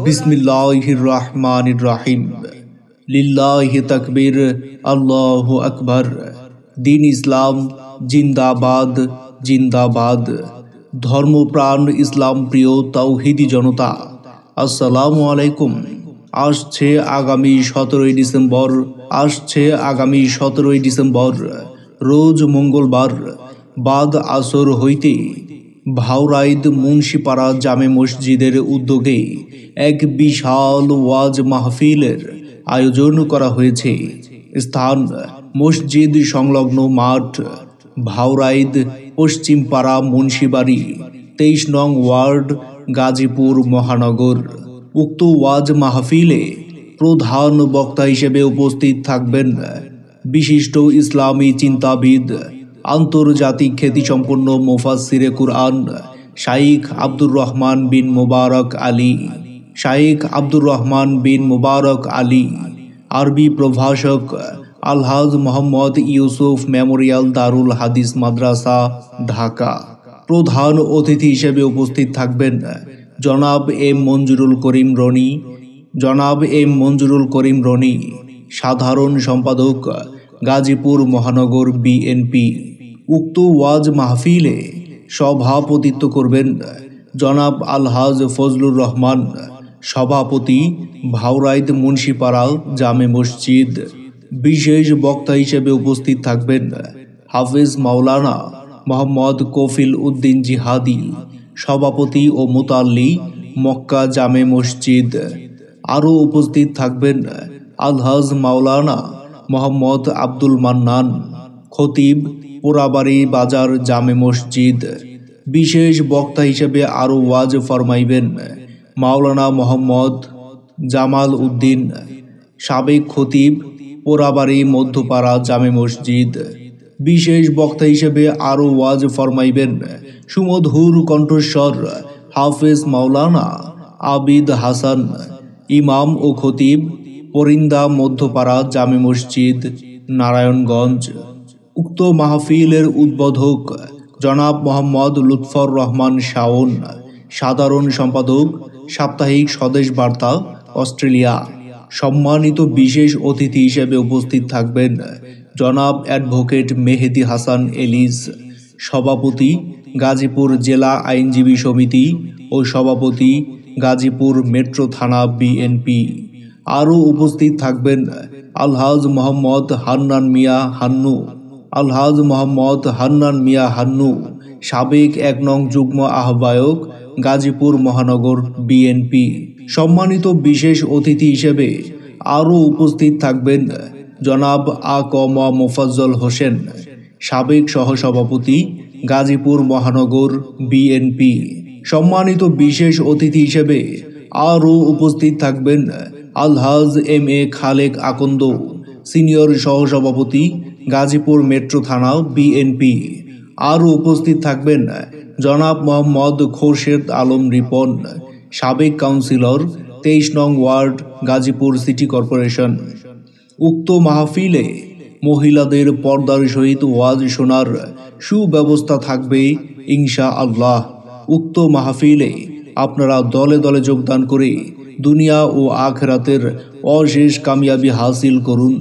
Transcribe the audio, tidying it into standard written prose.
বিসমিল্লাহির রহমানির রহিম। লিল্লাহি তাকবীর, আল্লাহু আকবার। দিন ইসলাম জিন্দাবাদ, জিন্দাবাদ। ধর্মপ্রাণ ইসলাম প্রিয় তাওহীদি জনতা, আসসালামু আলাইকুম। আসছে আগামী 17ই ডিসেম্বর, রোজ মঙ্গলবার বাদ আসর হইতে ভাওরাইদ মুন্সিপাড়া জামে মসজিদের উদ্যোগে এক বিশাল ওয়াজ মাহফিলের আয়োজন করা হয়েছে। স্থান মসজিদ সংলগ্ন মাঠ, ভাওরাইদ পশ্চিমপাড়া মুন্সিবাড়ি, 23 নং ওয়ার্ড, গাজীপুর মহানগর। উক্ত ওয়াজ মাহফিলে প্রধান বক্তা হিসেবে উপস্থিত থাকবেন বিশিষ্ট ইসলামী চিন্তাবিদ, আন্তর্জাতিক খ্যাতিসম্পন্ন মুফাসসিরে কুরআন শাইখ আব্দুর রহমান বিন মুবারক আলী, আরবি প্রভাষক আলহাজ মোহাম্মদ ইউসুফ মেমোরিয়াল দারুল হাদিস মাদ্রাসা, ঢাকা। প্রধান অতিথি হিসেবে উপস্থিত থাকবেন জনাব এম মঞ্জুরুল করিম রনি, সাধারণ সম্পাদক, গাজীপুর মহানগর বিএনপি। উক্ত ওয়াজ মাহফিলে সভাপতিত্ব করবেন জনাব আলহাজ ফজলুর রহমান, সভাপতি, ভাওরাইদ মুন্সিপাড়া জামে মসজিদ। বিশেষ বক্তা হিসেবে উপস্থিত থাকবেন হাফেজ মাওলানা মোহাম্মদ কফিল উদ্দিন জিহাদি, সভাপতি ও মুতাল্লি, মক্কা জামে মসজিদ। আরও উপস্থিত থাকবেন আলহাজ মাওলানা মোহাম্মদ আব্দুল মান্নান, খতিব, পোড়াবাড়ি বাজার জামে মসজিদ। বিশেষ বক্তা হিসেবে আরও ওয়াজ ফরমাইবেন মাওলানা মোহাম্মদ জামাল উদ্দিন, সাবেক খতিব, পোড়াবাড়ি মধ্যপাড়া জামে মসজিদ। বিশেষ বক্তা হিসেবে আরও ওয়াজ ফরমাইবেন সুমধুর কণ্ঠস্বর হাফেজ মাওলানা আবিদ হাসান, ইমাম ও খতিব, পরিন্দা মধ্যপাড়া জামে মসজিদ, নারায়ণগঞ্জ। উক্ত মাহফিলের উদ্বোধক জনাব মোহাম্মদ লুৎফর রহমান শাওন, সাধারণ সম্পাদক, সাপ্তাহিক স্বদেশ বার্তা, অস্ট্রেলিয়া। সম্মানিত বিশেষ অতিথি হিসেবে উপস্থিত থাকবেন জনাব অ্যাডভোকেট মেহেদী হাসান এলিস, সভাপতি, গাজীপুর জেলা আইনজীবী সমিতি ও সভাপতি, গাজীপুর মেট্রো থানা বিএনপি। আরও উপস্থিত থাকবেন আলহাজ মোহাম্মদ হান্নান মিয়া হান্নু, সাবেক 1 নং যুগ্ম আহ্বায়ক, গাজীপুর মহানগর বিএনপি। সম্মানিত বিশেষ অতিথি হিসেবে আরও উপস্থিত থাকবেন জনাব আ.ক.ম মোফাজ্জল হোসেন, সাবেক সহসভাপতি, গাজীপুর মহানগর বিএনপি। সম্মানিত বিশেষ অতিথি হিসেবে আরও উপস্থিত থাকবেন আলহাজ এম.এ. খালেক আকন্দ, সিনিয়র সহসভাপতি, গাজীপুর মেট্রো থানা বিএনপি। আরও উপস্থিত থাকবেন জনাব মোহাম্মদ খোরশেদ আলম রিপন, সাবেক কাউন্সিলর, 23 নং ওয়ার্ড, গাজীপুর সিটি কর্পোরেশন। উক্ত মাহফিলে মহিলাদের পর্দার সহিত ওয়াজ শোনার সুব্যবস্থা থাকবে ইনশাআল্লাহ। উক্ত মাহফিলে আপনারা দলে দলে যোগদান করে দুনিয়া ও আখিরাতের অশেষ কামিয়াবি হাসিল করুন।